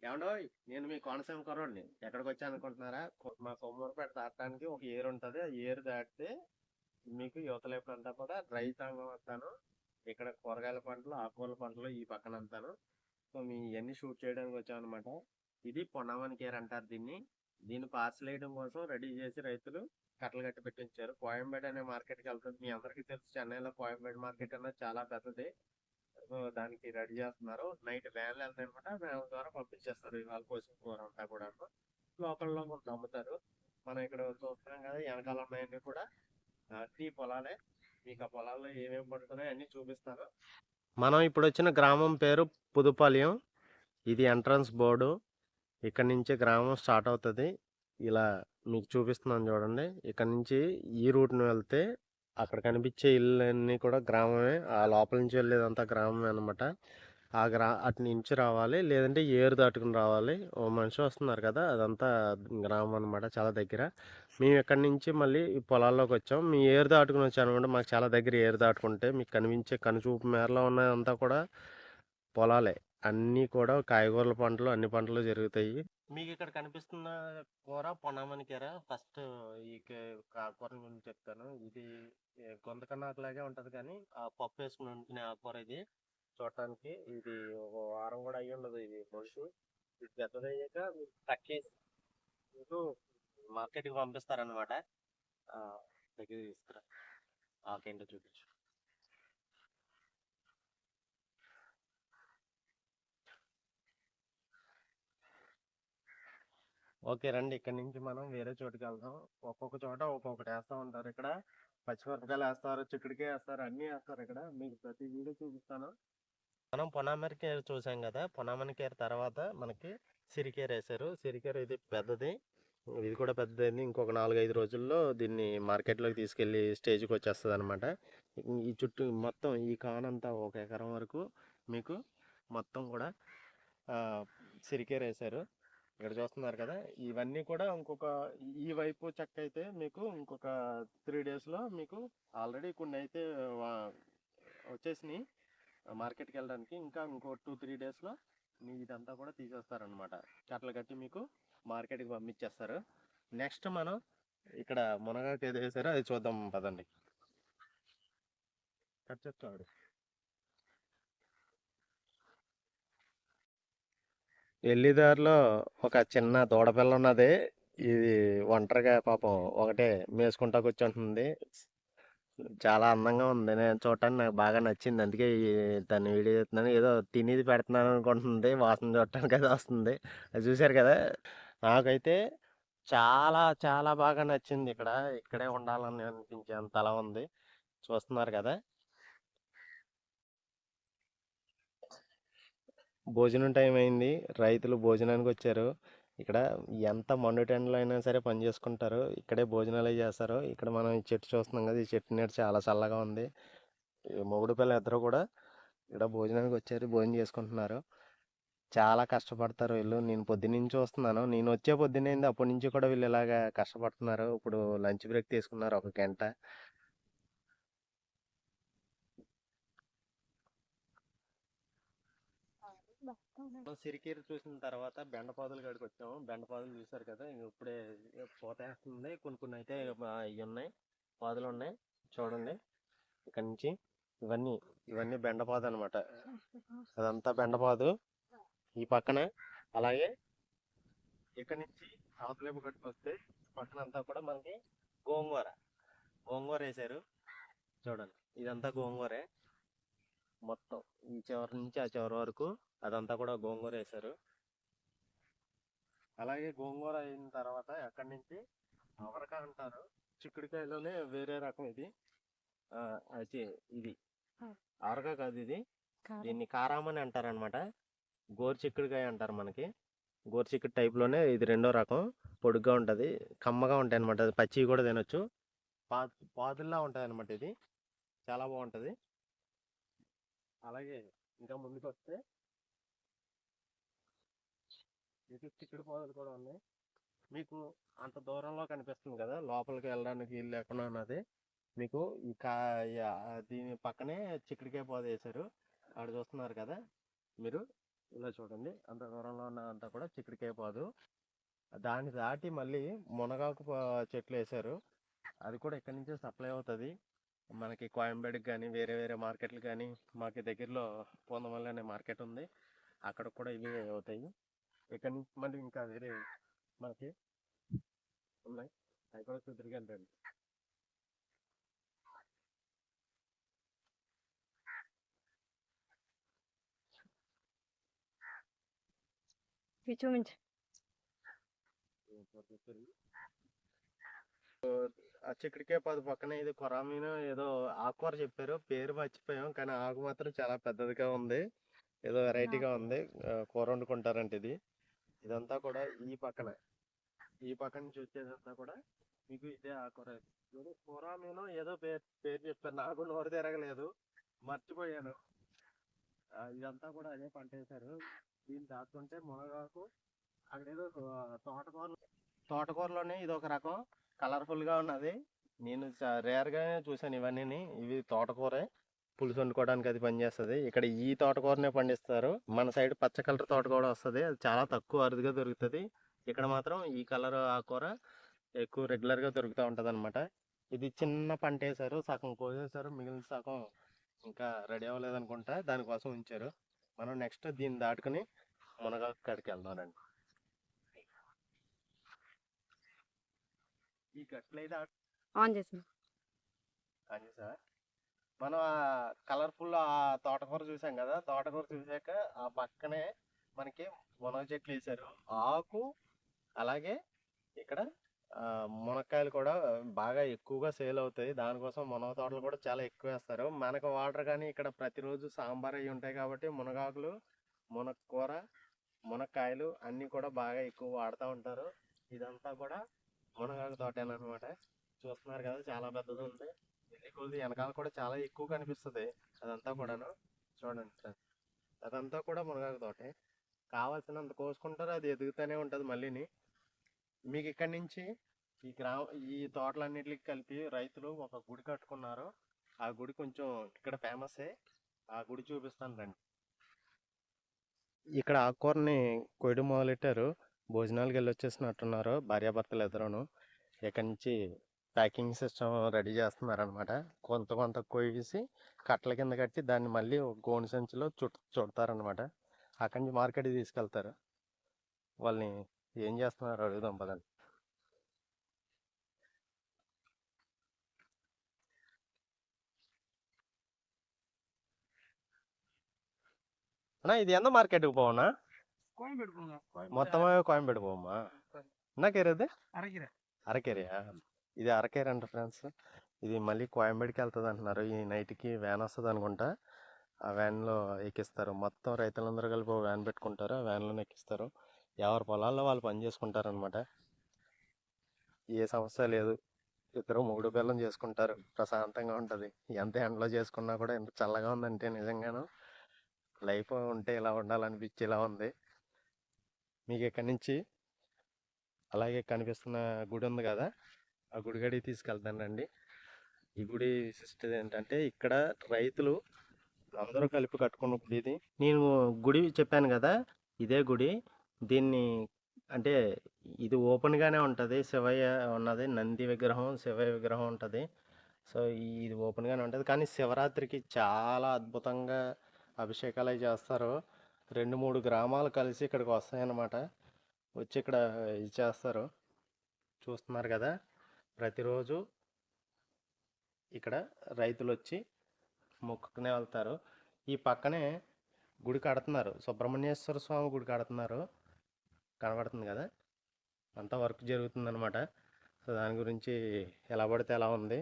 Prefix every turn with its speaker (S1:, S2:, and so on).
S1: ఏమండోయ్ నేను మీ కోనసీమ కుర్రోడిని. ఎక్కడికి వచ్చాను అనుకుంటున్నారా? మా సోమవారపేట దాటడానికి ఒక ఏరు ఉంటది. ఆ ఏరు దాటితే మీకు యువతలేపు అంతా కూడా రైతాంగం అంతాను. ఇక్కడ కూరగాయల పంటలు, ఆకుకూరల పంటలు ఈ పక్కన అంతాను. సో మీ ఇవన్నీ షూట్ చేయడానికి వచ్చామన్నమాట. ఇది పొన్నవన్ కేర్ అంటారు దీన్ని. దీన్ని పార్సల్ వేయడం కోసం రెడీ చేసి రైతులు కట్టలు కట్టి పెట్టించారు. కోయంబేడు అనే మార్కెట్కి వెళ్తుంది. మీ అందరికీ తెలుసు, చెన్నైలో కోయంబేడు మార్కెట్ అనేది చాలా పెద్దది. సో దానికి రెడీ చేస్తున్నారు. నైట్ వ్యాన్లు వెళ్తాయి అనమాట. వ్యాన్ ద్వారా పంపించేస్తారు ఇవాళ కోసిన కూర అంతా కూడా. లోకల్లో కొంత అమ్ముతారు. మనం ఇక్కడ చూస్తున్నాం కదా, వెనకాల ఉన్నాయన్నీ కూడా టీ పొలాలే. మీకు ఆ పొలాల్లో ఏమేమి పండుతున్నాయో అన్ని చూపిస్తారు. మనం ఇప్పుడు వచ్చిన గ్రామం పేరు పుదుపాలెం. ఇది ఎంట్రన్స్ బోర్డు. ఇక్కడ నుంచి గ్రామం స్టార్ట్ అవుతుంది. ఇలా మీకు చూపిస్తున్నాను చూడండి. ఇక్కడ నుంచి ఈ రూట్ని వెళ్తే అక్కడ కనిపించే ఇళ్ళన్నీ కూడా గ్రామమే. ఆ లోపల నుంచి వెళ్ళేదంతా గ్రామమే అనమాట. అటు నుంచి రావాలి, లేదంటే ఏరు దాటుకుని రావాలి. ఓ మనిషి వస్తున్నారు కదా, అదంతా గ్రామం అనమాట, చాలా దగ్గర. మేము ఇక్కడి నుంచి మళ్ళీ ఈ పొలాల్లోకి వచ్చాం. మీ ఏరు దాటుకుని వచ్చాను అనమాట. మాకు చాలా దగ్గర ఏరు దాటుకుంటే మీకు కనిపించే కనుచూపు మేరలో ఉన్నదంతా కూడా పొలాలే. అన్నీ కూడా కాయగూరల పంటలు, అన్ని పంటలు జరుగుతాయి. మీకు ఇక్కడ కనిపిస్తున్న కూర పొన్నమని కూర. ఫస్ట్ ఈ కూర గురించి చెప్తాను. ఇది గొంతకన్నాకులాగే ఉంటది, కానీ ఆ పప్పు వేసుకుని వండుకునే ఆకుకూర ఇది. చూడటానికి ఇది ఒక వారం కూడా అయ్యి ఉండదు. ఇది మనిషి ఇది పెద్దదయ్యాక మీకు కట్ చేసి మీకు మార్కెట్కి పంపిస్తారనమాట. దగ్గర తీసుకురా, ఆకేంటో చూపించు. ఓకే రండి, ఇక్కడ నుంచి మనం వేరే చోటుకి వెళ్దాం. ఒక్కొక్క చోట ఒక్కొక్కటి వేస్తూ ఉంటారు. ఇక్కడ పచ్చిమిరపకాయలు వేస్తారు, చిక్కుడికాయ వేస్తారు, అన్నీ వేస్తారు. ఇక్కడ మీకు ప్రతి వీడియో చూపిస్తాను. మనం పొనామరి కేర్ చూసాం కదా, పొనామరి కేర్ తర్వాత మనకి సిరికేర్ వేశారు. సిరికేర్ ఇది పెద్దది, ఇది కూడా పెద్దది. ఇంకొక 4-5 రోజుల్లో దీన్ని మార్కెట్లోకి తీసుకెళ్ళి స్టేజ్కి వచ్చేస్తుంది అనమాట. ఈ చుట్టూ మొత్తం ఈ కానంతా 1 ఎకరం వరకు మీకు మొత్తం కూడా సిరికేర్ వేశారు. ఇక్కడ చూస్తున్నారు కదా, ఇవన్నీ కూడా ఇంకొక ఈ వైపు చెక్క అయితే మీకు ఇంకొక 3 డేస్లో మీకు ఆల్రెడీ కొన్ని అయితే వచ్చేసినాయి మార్కెట్కి వెళ్ళడానికి. ఇంకా ఇంకో 2-3 డేస్లో మీ ఇదంతా కూడా తీసేస్తారనమాట. కట్టలు కట్టి మీకు మార్కెట్కి పంపించేస్తారు. నెక్స్ట్ మనం ఇక్కడ మునగాకు ఏది వేసారో అది చూద్దాం పదండి. కట్ చెప్తాడు. ఎల్లిదారిలో ఒక చిన్న దూడపిల్ల ఉన్నది. ఇది ఒంటరిగా పాపం ఒకటే మేసుకుంటా కూర్చుంటుంది. చాలా అందంగా ఉంది. నేను చూడటానికి నాకు బాగా నచ్చింది, అందుకే దాన్ని వీడియో చేస్తున్నాను. ఏదో తినేది పెడుతున్నాను అనుకుంటుంది, వాసన చూడటానికి అది వస్తుంది. అది చూశారు కదా, నాకైతే చాలా చాలా బాగా నచ్చింది. ఇక్కడే ఉండాలని అనిపించేంత అలా ఉంది. చూస్తున్నారు కదా, భోజనం టైం అయింది. రైతులు భోజనానికి వచ్చారు. ఇక్కడ ఎంత మండుటెండలో అయినా సరే పని చేసుకుంటారు. ఇక్కడే భోజనాలు చేస్తారు. ఇక్కడ మనం ఈ చెట్టు చూస్తున్నాం కదా, ఈ చెట్టు నీడ చాలా చల్లగా ఉంది. మొగుడు పిల్ల ఇద్దరు కూడా ఇక్కడ భోజనానికి వచ్చారు, భోజనం చేసుకుంటున్నారు. చాలా కష్టపడతారు వీళ్ళు. నేను పొద్దున్నుంచి చూస్తున్నాను. నేను వచ్చే పొద్దున్నైంది, అప్పటి నుంచి కూడా వీళ్ళు ఇలాగా కష్టపడుతున్నారు. ఇప్పుడు లంచ్ బ్రేక్ తీసుకున్నారు 1 గంట. సిరికీరు చూసిన తర్వాత బెండపాదులు కాడికి వచ్చాము. బెండపాదులు చూసారు కదా, ఇప్పుడే పోతేస్తుంది. కొన్ని అయితే ఇవి ఉన్నాయి, పాదులు ఉన్నాయి. చూడండి ఇక్కడ నుంచి ఇవన్నీ బెండపాదు అనమాట. అదంతా బెండపాదు ఈ పక్కన. అలాగే ఇక్కడ నుంచి అవతలేపు కట్టుకొస్తే పక్కన అంతా కూడా మనకి గోంగూర గోంగూర వేసారు. చూడండి, ఇదంతా గోంగూరే. మొత్తం ఈ చివరి నుంచి ఆ చివరి వరకు అదంతా కూడా గోంగూర వేసారు. అలాగే గోంగూర అయిన తర్వాత అక్కడి నుంచి అవరకాయ అంటారు. చిక్కుడుకాయలోనే వేరే రకం ఇది. అయితే ఇది అవరకాయ కాదు, ఇది దీన్ని కారామని అంటారు అనమాట. గోరు చిక్కుడుకాయ అంటారు మనకి. గోరు చిక్కుడు టైప్లోనే ఇది రెండో రకం. పొడుగ్గా ఉంటుంది, కమ్మగా ఉంటాయి అనమాట. పచ్చివి కూడా తినొచ్చు. పాదుల్లా ఉంటుంది అనమాట. ఇది చాలా బాగుంటుంది. అలాగే ఇంకా ముందుకు వస్తే ఇటు చిక్కుడు పాదులు కూడా ఉన్నాయి. మీకు అంత దూరంలో కనిపిస్తుంది కదా, లోపలికి వెళ్ళడానికి వీలు లేకుండా ఉన్నది. మీకు ఈ దీని పక్కనే చిక్కుడుకాయ పాదు వేశారు. అక్కడ చూస్తున్నారు కదా మీరు, ఇలా చూడండి, అంత దూరంలో ఉన్న అంతా కూడా చిక్కుడుకాయ పాదు. దాన్ని దాటి మళ్ళీ మునగాకు చెట్లు వేశారు. అది కూడా ఇక్కడి నుంచే సప్లై అవుతుంది మనకి కోయంబేడుకి కానీ వేరే వేరే మార్కెట్లు కానీ. మాకు దగ్గరలో పూందమల్లి అనే మార్కెట్ ఉంది, అక్కడ కూడా ఇవి అవుతాయి. ఇక్కడ నుంచి మళ్ళీ ఇంకా వేరే మనకి ఉన్నాయి, అవి కూడా చూద్దరికెళ్ళండి.
S2: చూపించు.
S1: ఆ చిక్కుడుకాయ పాదు పక్కన ఇది కొరామీను ఏదో ఆకుకూర చెప్పారు, పేరు మర్చిపోయాం, కానీ ఆకు మాత్రం చాలా పెద్దదిగా ఉంది, ఏదో వెరైటీగా ఉంది. కూర వండుకుంటారంట ఇది. ఇదంతా కూడా ఈ పక్కన నుంచి వచ్చేదంతా కూడా మీకు ఇదే ఆకుకూర. కొరామీను ఏదో పేరు చెప్పారు, నాకు నోరు తిరగలేదు, మర్చిపోయాను. ఇదంతా కూడా అదే పంట వేశారు. దీన్ని దాచుకుంటే మునగాకు, అక్కడ ఏదో తోటకూరలోనే ఇది ఒక రకం కలర్ఫుల్ గా ఉన్నది. నేను రేర్ గా చూసాను ఇవన్నీ. ఇవి తోటకూరే, పులుసు వండుకోవడానికి అది పనిచేస్తుంది. ఇక్కడ ఈ తోటకూరనే పండిస్తారు. మన సైడ్ పచ్చ కలర్ తోటకూర వస్తుంది, అది చాలా తక్కువ అరుదుగా దొరుకుతుంది. ఇక్కడ మాత్రం ఈ కలర్ ఆకుకూర ఎక్కువ రెగ్యులర్ గా దొరుకుతూ ఉంటది అనమాట. ఇది చిన్న పంట వేశారు, సగం కోసేశారు, మిగిలిన సగం ఇంకా రెడీ అవ్వలేదు అనుకుంటా, దానికోసం ఉంచారు. మనం నెక్స్ట్ దీన్ని దాటుకుని మునగాకు కాడికి వెళ్దామండి. ఈ గట్లయితే
S2: ఆన్ చేసి
S1: సార్, మనం ఆ కలర్ఫుల్ ఆ తోటకూర చూసాం కదా, తోటకూర చూసాక ఆ పక్కనే మనకి మునగ చెట్లు వేసారు. ఆకు అలాగే ఇక్కడ మునక్కాయలు కూడా బాగా ఎక్కువగా సేల్ అవుతాయి. దానికోసం మునగ తోటలు కూడా చాలా ఎక్కువ వేస్తారు. మనకు వాటర్ కానీ ఇక్కడ ప్రతిరోజు సాంబార్ అవి ఉంటాయి కాబట్టి మునగాకులు, మునక్కూర, మునక్కాయలు అన్నీ కూడా బాగా ఎక్కువ వాడుతూ ఉంటారు. ఇదంతా కూడా మునగాకు తోటేనమాట. చూస్తున్నారు కదా, చాలా పెద్దది ఉంది. కొద్ది వెనకాల కూడా చాలా ఎక్కువ కనిపిస్తుంది. అదంతా కూడాను చూడండి సార్, అదంతా కూడా మునగాకు తోటే. కావాల్సినంత కోసుకుంటారు, అది ఎదుగుతూనే ఉంటుంది మళ్ళీని. మీకు ఇక్కడి నుంచి ఈ తోటలన్నిటికి కలిపి రైతులు ఒక గుడి కట్టుకున్నారు. ఆ గుడి కొంచెం ఇక్కడ ఫేమసే, ఆ గుడి చూపిస్తాను రండి. ఇక్కడ ఆకుకూరని కొయ్యడం మొదలెట్టారు, భోజనాలకు వెళ్ళి వచ్చేసినట్టున్నారు భార్యాభర్తలు ఇద్దరును. ఇక్కడి నుంచి ప్యాకింగ్ సిస్టమ్ రెడీ చేస్తున్నారు అనమాట. కొంత కొయ్యేసి కట్టల కింద కట్టి దాన్ని మళ్ళీ గోను సంచిలో చుడతారనమాట. అక్కడి నుంచి మార్కెట్కి తీసుకెళ్తారు. వాళ్ళని ఏం చేస్తున్నారు అడుగుదాం పదండి. అన్నా ఇది ఎంత మార్కెట్కి పోవన్నా? మొత్తమే కోయంబేడు పోవమ్మా. నాకేరేది అరకేరియా? ఇది అరకేర అంట ఫ్రెండ్స్. ఇది మళ్ళీ కోయంబేడుకి వెళ్తుంది అంటున్నారు. ఈ నైట్కి వ్యాన్ వస్తుంది అనుకుంటా, ఆ వ్యాన్లో ఎక్కిస్తారు. మొత్తం రైతులందరూ కలిపి ఒక వ్యాన్ పెట్టుకుంటారు, ఆ వ్యాన్లోనే ఎక్కిస్తారు. ఎవరి పొలాల్లో వాళ్ళు పని చేసుకుంటారు అనమాట. ఏ సమస్య లేదు, ఇద్దరు మూడు పిల్లలు చేసుకుంటారు, ప్రశాంతంగా ఉంటుంది. ఎంత ఎండలో చేసుకున్నా కూడా ఎంత చల్లగా ఉందంటే నిజంగాను లైఫ్ ఉంటే ఇలా ఉండాలనిపించేలా ఉంది. మీకు ఇక్కడి నుంచి అలాగే కనిపిస్తున్న గుడి ఉంది కదా, ఆ గుడి గడికి తీసుకెళ్తానండి. ఈ గుడి విశిష్టత ఏంటంటే ఇక్కడ రైతులు అందరూ కలిపి కట్టుకున్న గుడి ఇది. నేను గుడి చెప్పాను కదా, ఇదే గుడి. దీన్ని అంటే ఇది ఓపెన్గానే ఉంటుంది. శివయ్య ఉన్నది, నంది విగ్రహం, శివయ్య విగ్రహం ఉంటుంది. సో ఇది ఓపెన్గానే ఉంటుంది. కానీ శివరాత్రికి చాలా అద్భుతంగా అభిషేకాలు అవి చేస్తారు. 2-3 గ్రామాలు కలిసి ఇక్కడికి వస్తాయన్నమాట, వచ్చి ఇక్కడ ఇది చేస్తారు. చూస్తున్నారు కదా, ప్రతిరోజు ఇక్కడ రైతులు వచ్చి మొక్కుకునే వెళ్తారు. ఈ పక్కనే గుడి కడుతున్నారు, సుబ్రహ్మణ్యేశ్వర స్వామి గుడి కడుతున్నారు, కనబడుతుంది కదా, అంతా వర్క్ జరుగుతుంది అనమాట. సో దాని గురించి ఎలా పడితే ఎలా ఉంది,